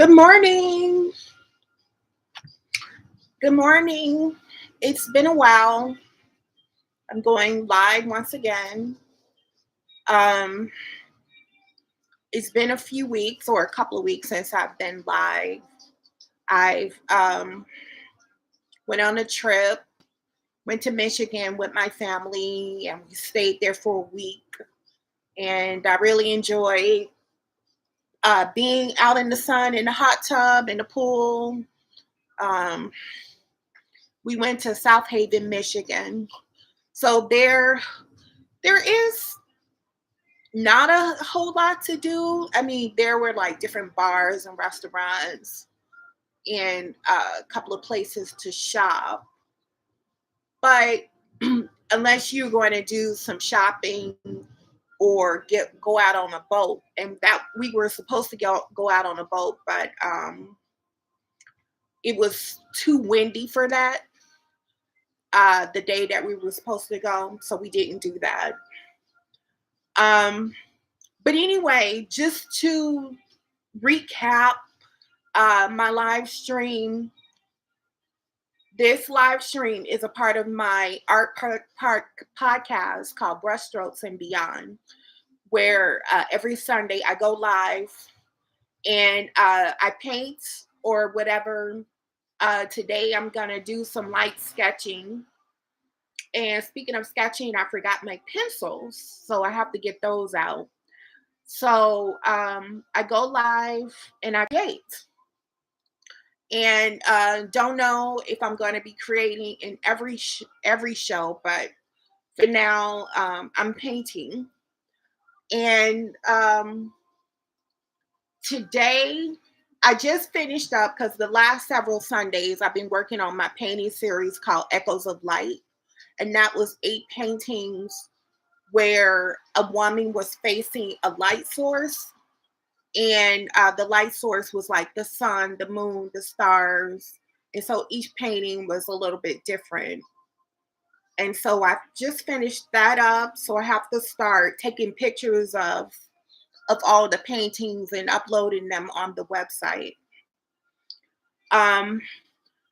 Good morning. Good morning. It's been a while. I'm going live once again. Um, it's been a few weeks or a couple of weeks since I've been live. I've went on a trip, went to Michigan with my family, and we stayed there for a week. And I really enjoyed being out in the sun, in the hot tub, in the pool. Um, we went to South Haven, Michigan. So there is not a whole lot to do. I mean, there were like different bars and restaurants and a couple of places to shop. But unless you're going to do some shopping or go out on a boat, and that we were supposed to go out on a boat, but it was too windy for that the day that we were supposed to go, so we didn't do that. Um, but anyway, just to recap my live stream. This live stream is a part of my art park podcast called Brushstrokes and Beyond, where every Sunday I go live and I paint or whatever. Today I'm going to do some light sketching. And speaking of sketching, I forgot my pencils, so I have to get those out. So I go live and I create. And don't know if I'm going to be creating in every show, but for now, I'm painting. And today, I just finished up because the last several Sundays I've been working on my painting series called Echoes of Light, and that was 8 paintings where a woman was facing a light source. And the light source was like the sun, the moon, the stars. And so each painting was a little bit different. And so I just finished that up. So I have to start taking pictures of all the paintings and uploading them on the website. Um,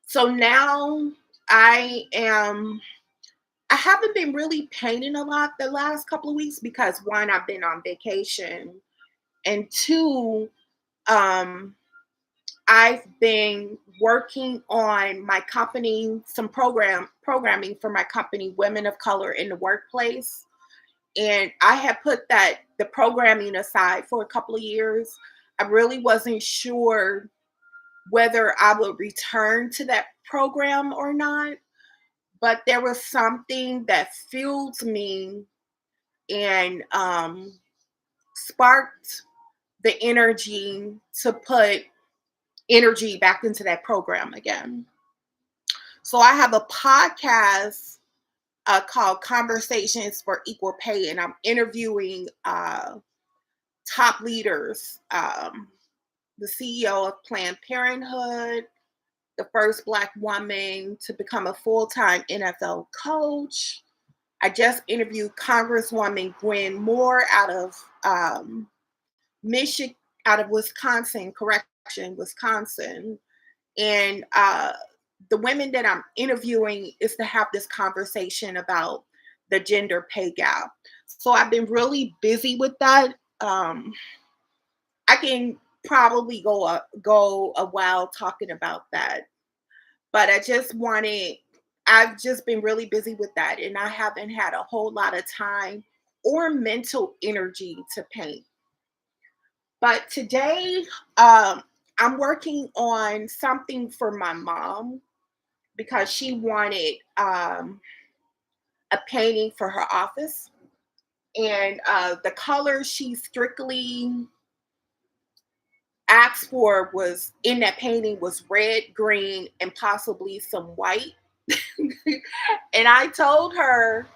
so now I haven't been really painting a lot the last couple of weeks because one, I've been on vacation, and two, I've been working on my company, some programming for my company, Women of Color in the Workplace. And I had put the programming aside for a couple of years. I really wasn't sure whether I would return to that program or not. But there was something that fueled me and sparked the energy to put energy back into that program again. So I have a podcast called Conversations for Equal Pay, and I'm interviewing top leaders, the CEO of Planned Parenthood, the first Black woman to become a full-time NFL coach. I just interviewed Congresswoman Gwen Moore out of Michigan, out of Wisconsin, Wisconsin. And the women that I'm interviewing is to have this conversation about the gender pay gap. So I've been really busy with that. I can probably go a while talking about that, but I've just been really busy with that, and I haven't had a whole lot of time or mental energy to paint. But today, I'm working on something for my mom because she wanted a painting for her office. And the color she strictly asked for was in that painting was red, green, and possibly some white. And I told her,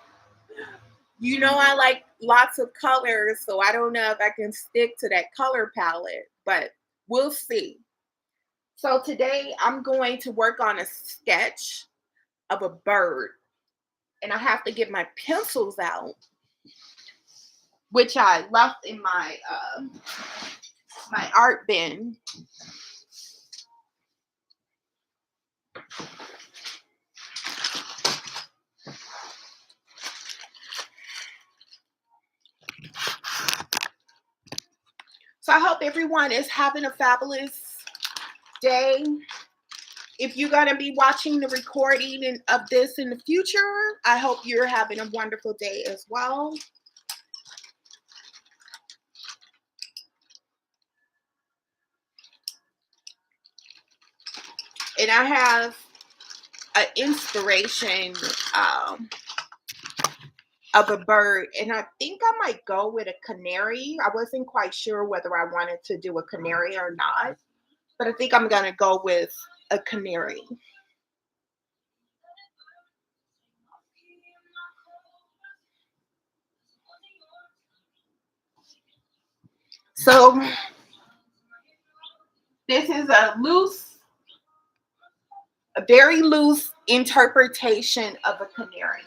I like lots of colors, so I don't know if I can stick to that color palette, but we'll see. So today I'm going to work on a sketch of a bird, and I have to get my pencils out, which I left in my art bin. So I hope everyone is having a fabulous day. If you're going to be watching the recording of this in the future, I hope you're having a wonderful day as well. And I have an inspiration of a bird, and I think I might go with a canary. I wasn't quite sure whether I wanted to do a canary or not, but I think I'm going to go with a canary. So this is a very loose interpretation of a canary.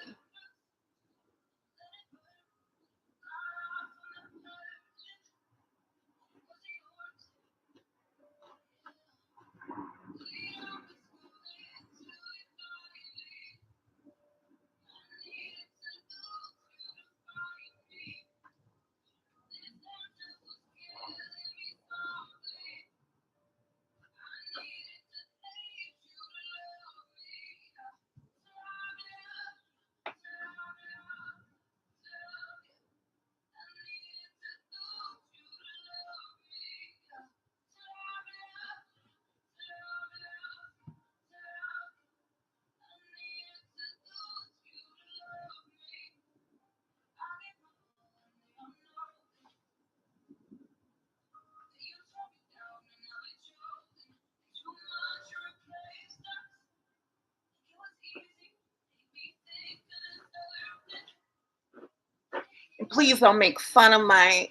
And please don't make fun of my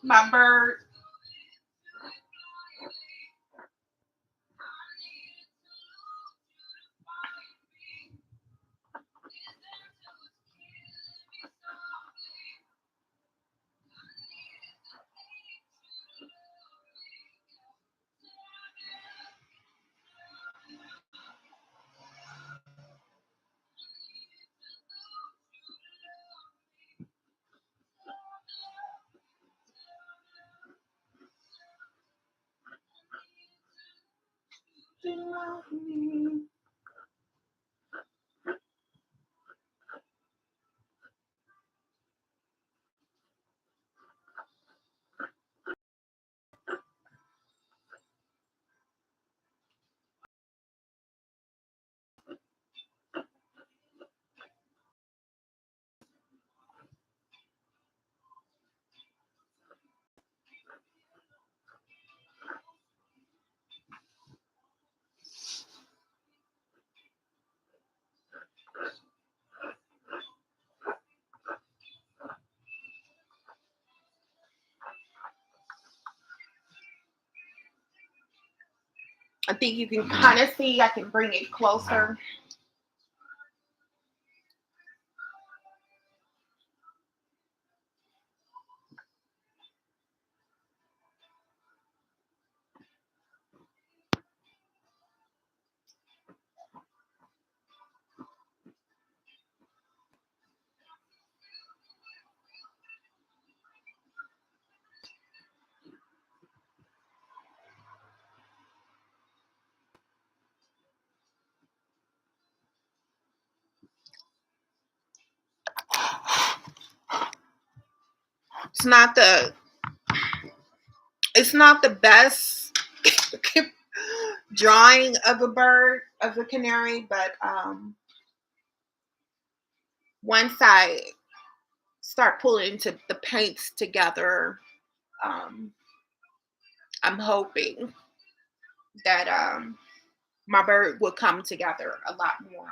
my bird. I think you can kind of see, I can bring it closer. It's not the it's not the best drawing of a bird, of a canary, but once I start pulling into the paints together, um, I'm hoping that my bird will come together a lot more.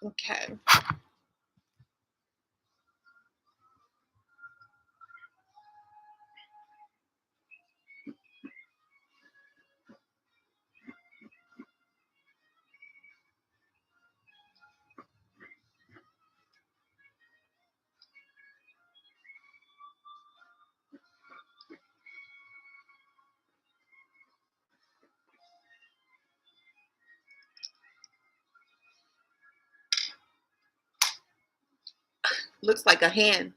Okay. Looks like a hen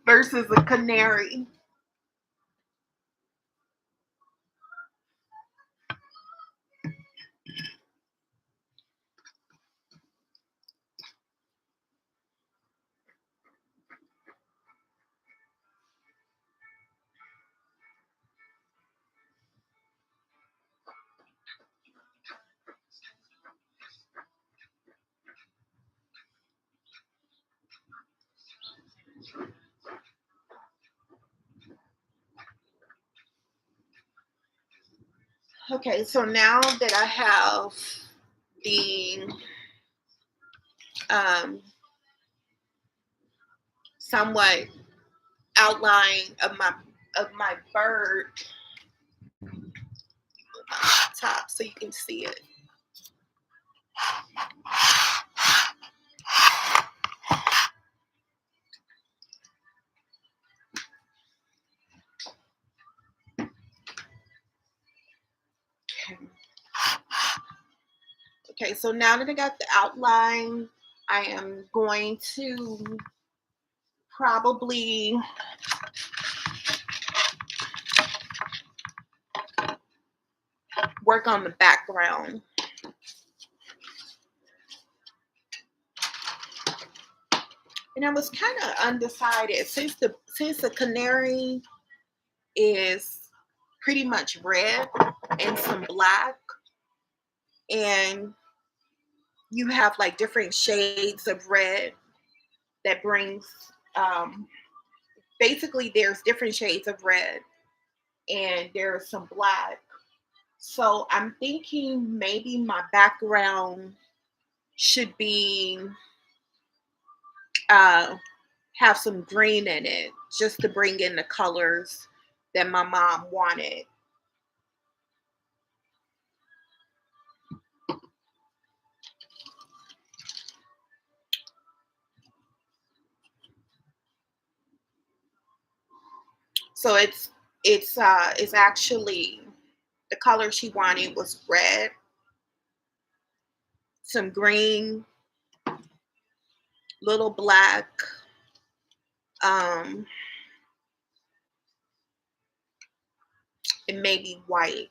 versus a canary. Okay, so now that I have the um, somewhat outline of my bird top, so you can see it. Okay, so now that I got the outline, I am going to probably work on the background. And I was kind of undecided since the canary is pretty much red and some black, and you have like different shades of red that brings basically there's different shades of red and there's some black. So I'm thinking maybe my background should be uh, have some green in it just to bring in the colors that my mom wanted. So it's actually the color she wanted was red, some green, little black, um, and maybe white.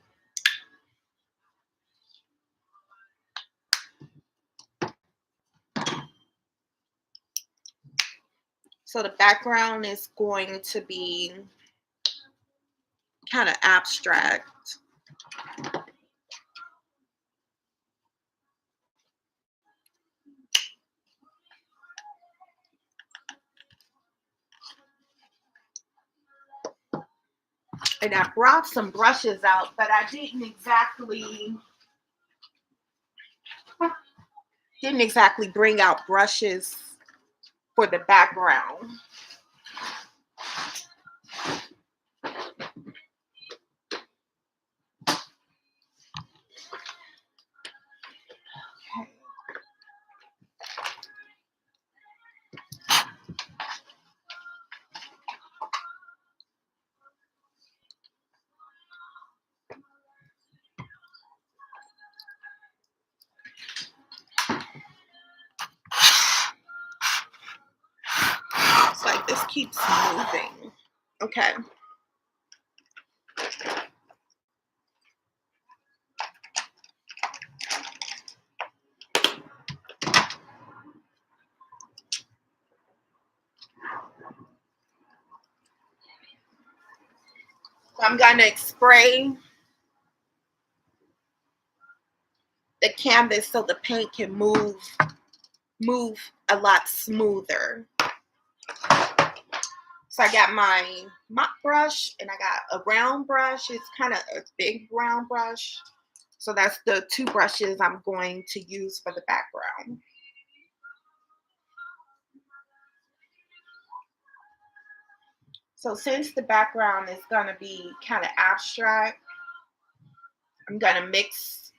So the background is going to be kind of abstract. And I brought some brushes out, but I didn't exactly bring out brushes for the background. It's like this keeps moving. Okay. So I'm gonna spray the canvas so the paint can move a lot smoother. So I got my mop brush and I got a round brush. It's kind of a big round brush. So that's the two brushes I'm going to use for the background. So since the background is going to be kind of abstract, I'm going to mix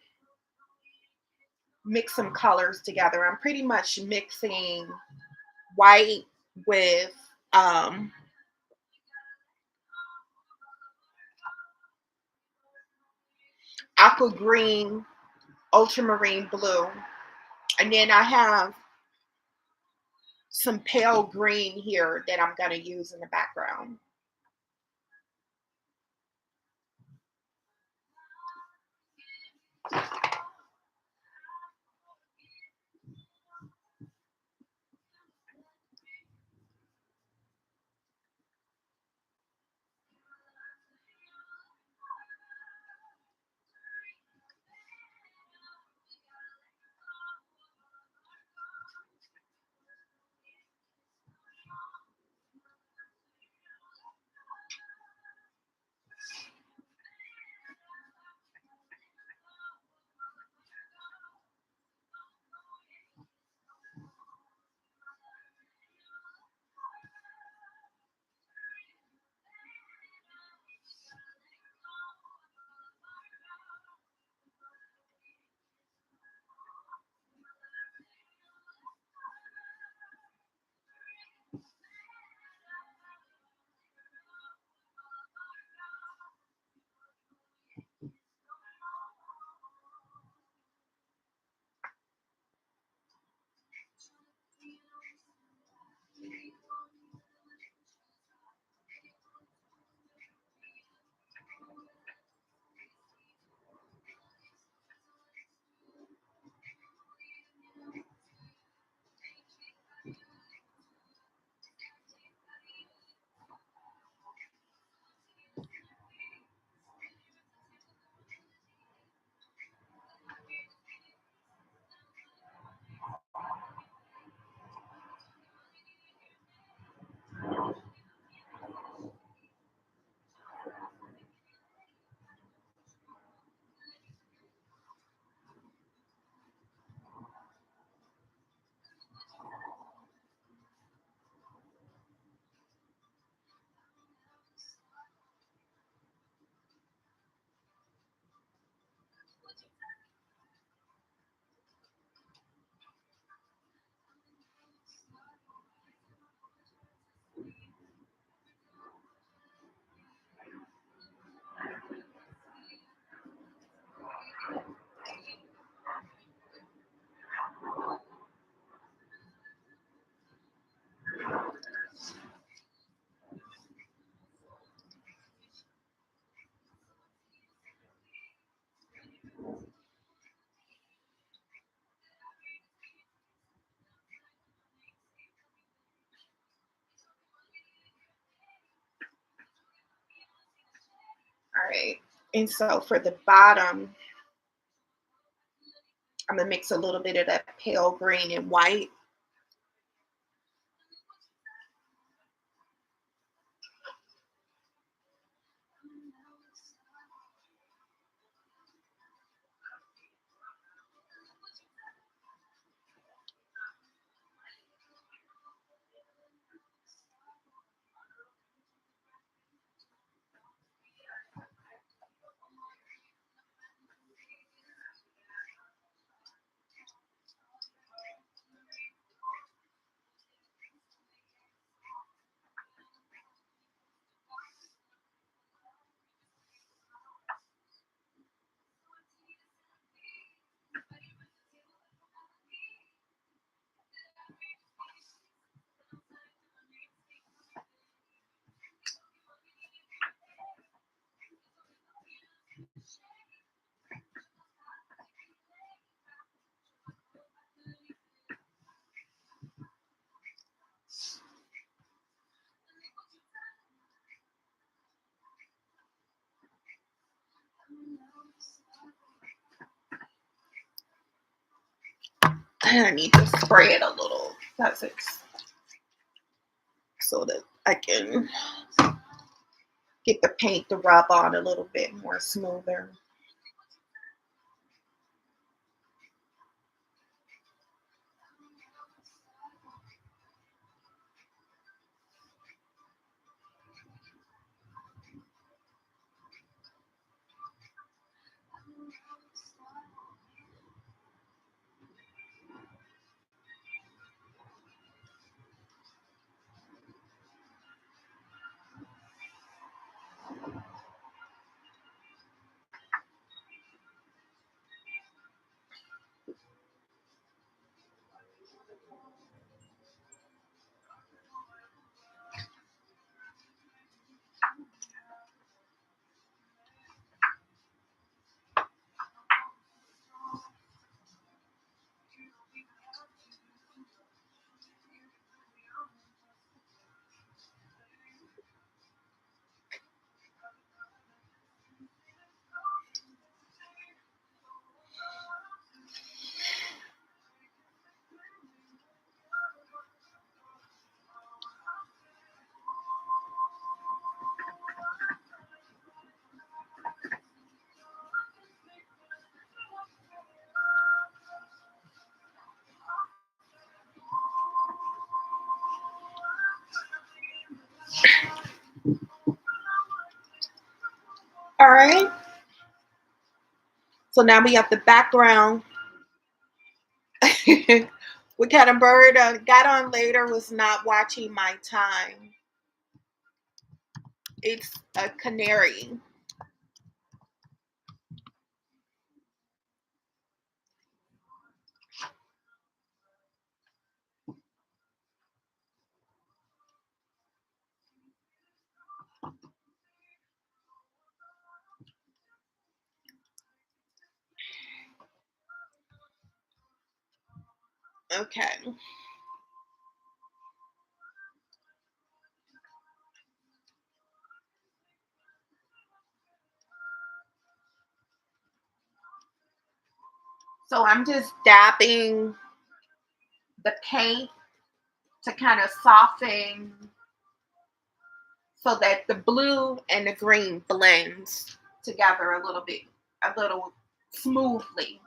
some colors together. I'm pretty much mixing white with aqua green, ultramarine blue, and then I have some pale green here that I'm going to use in the background. All right. And so for the bottom, I'm going to mix a little bit of that pale green and white. And I need to spray it a little because it's so that I can get the paint to rub on a little bit more smoother. All right. So now we have the background. What kind of bird got on later was not watching my time. It's a canary. Okay. So I'm just dabbing the paint to kind of soften so that the blue and the green blends together a little bit, a little smoothly.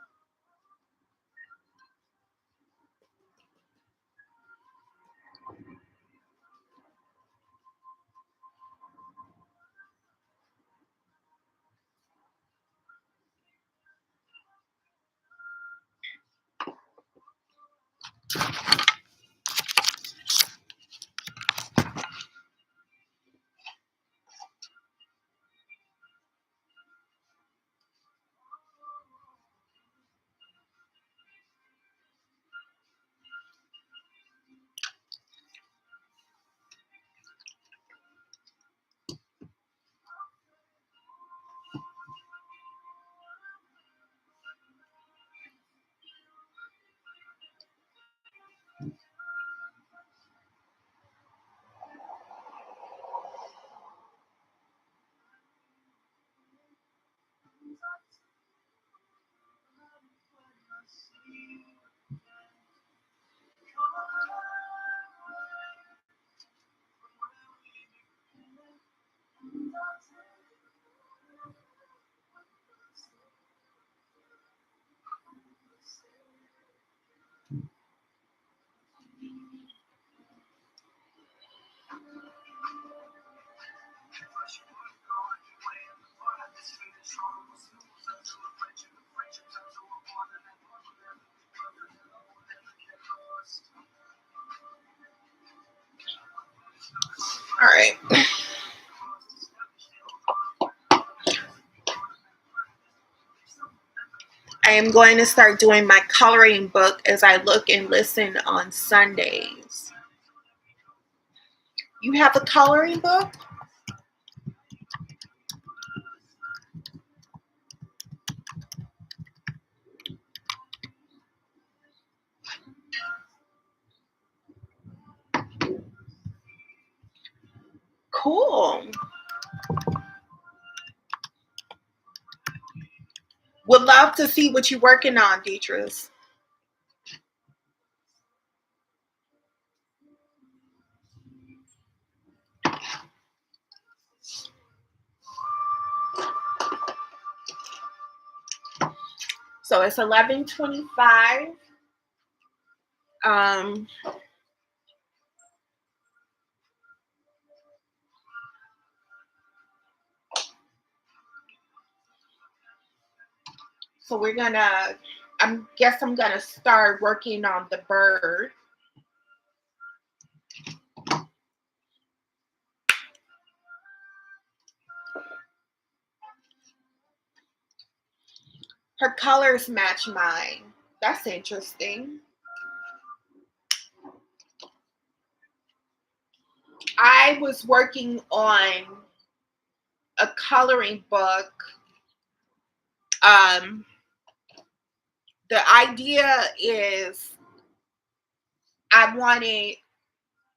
All right. I am going to start doing my coloring book as I look and listen on Sundays. You have a coloring book? Cool. Would love to see what you're working on, Deatrice. So it's 11:25. Um, so we're gonna. I'm gonna start working on the bird. Her colors match mine. That's interesting. I was working on a coloring book. Um, the idea is I wanted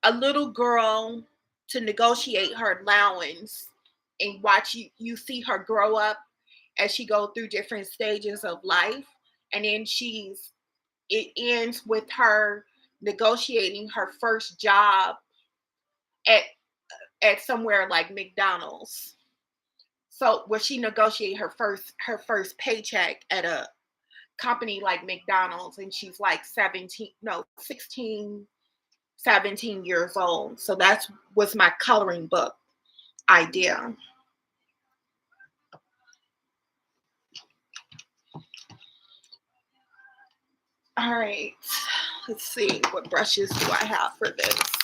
a little girl to negotiate her allowance and watch you see her grow up as she go through different stages of life, and then it ends with her negotiating her first job at somewhere like McDonald's. So where she negotiate her first paycheck at a company like McDonald's, and she's like 17, no, 16, 17 years old. So that was my coloring book idea. All right. Let's see. What brushes do I have for this?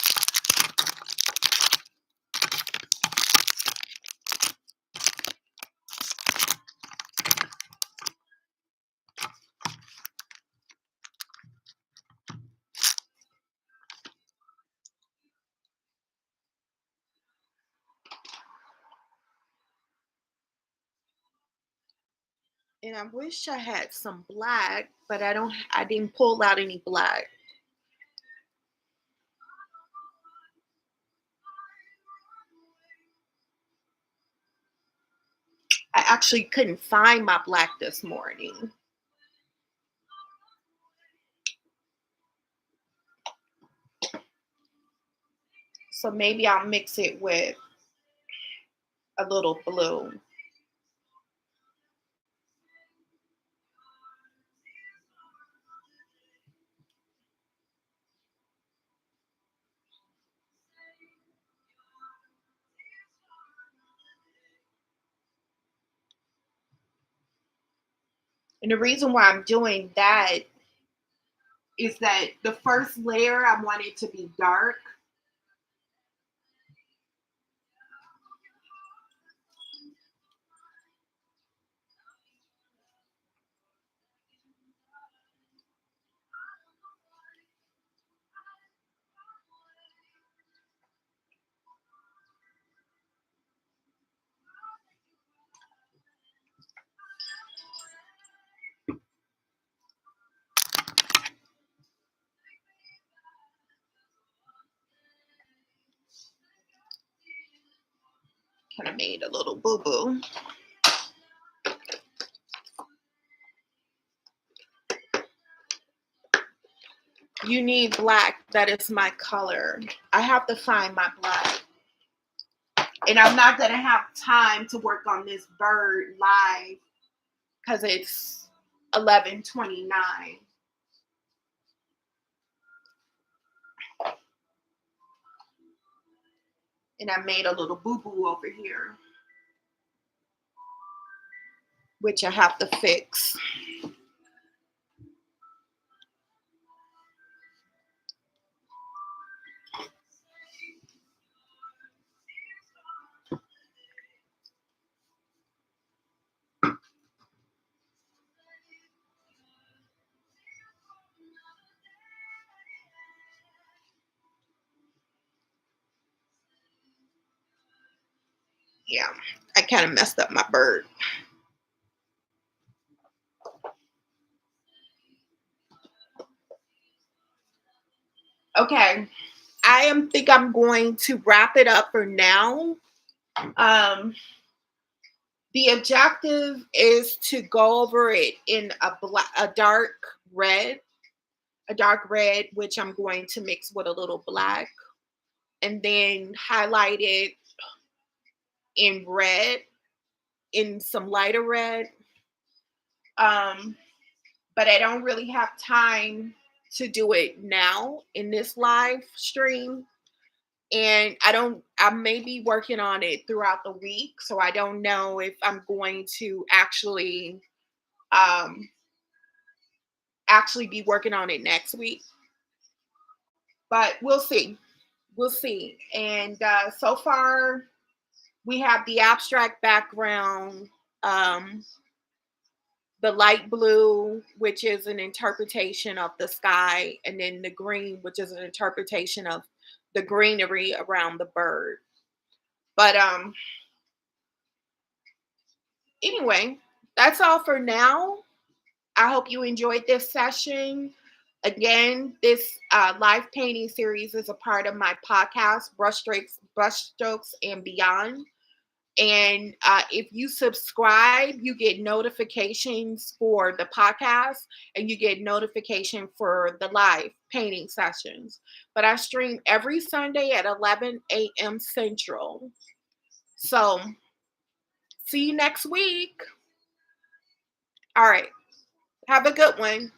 And I wish I had some black, but I didn't pull out any black. I actually couldn't find my black this morning. So maybe I'll mix it with a little blue. And the reason why I'm doing that is that the first layer I want it to be dark. Kind of made a little boo-boo. You need black. That is my color. I have to find my black. And I'm not going to have time to work on this bird live because it's 11:29. And I made a little boo-boo over here, which I have to fix. Yeah, I kind of messed up my bird. Okay, think I'm going to wrap it up for now. Um, the objective is to go over it in a dark red, which I'm going to mix with a little black, and then highlight it in red, in some lighter red. But I don't really have time to do it now in this live stream. And I may be working on it throughout the week. So I don't know if I'm going to um, actually be working on it next week. But we'll see. We'll see. And so far, we have the abstract background, the light blue, which is an interpretation of the sky, and then the green, which is an interpretation of the greenery around the bird. But anyway, that's all for now. I hope you enjoyed this session. Again, this live painting series is a part of my podcast, Brushstrokes and Beyond. And if you subscribe, you get notifications for the podcast and you get notification for the live painting sessions. But I stream every Sunday at 11 a.m. Central. So see you next week. All right. Have a good one.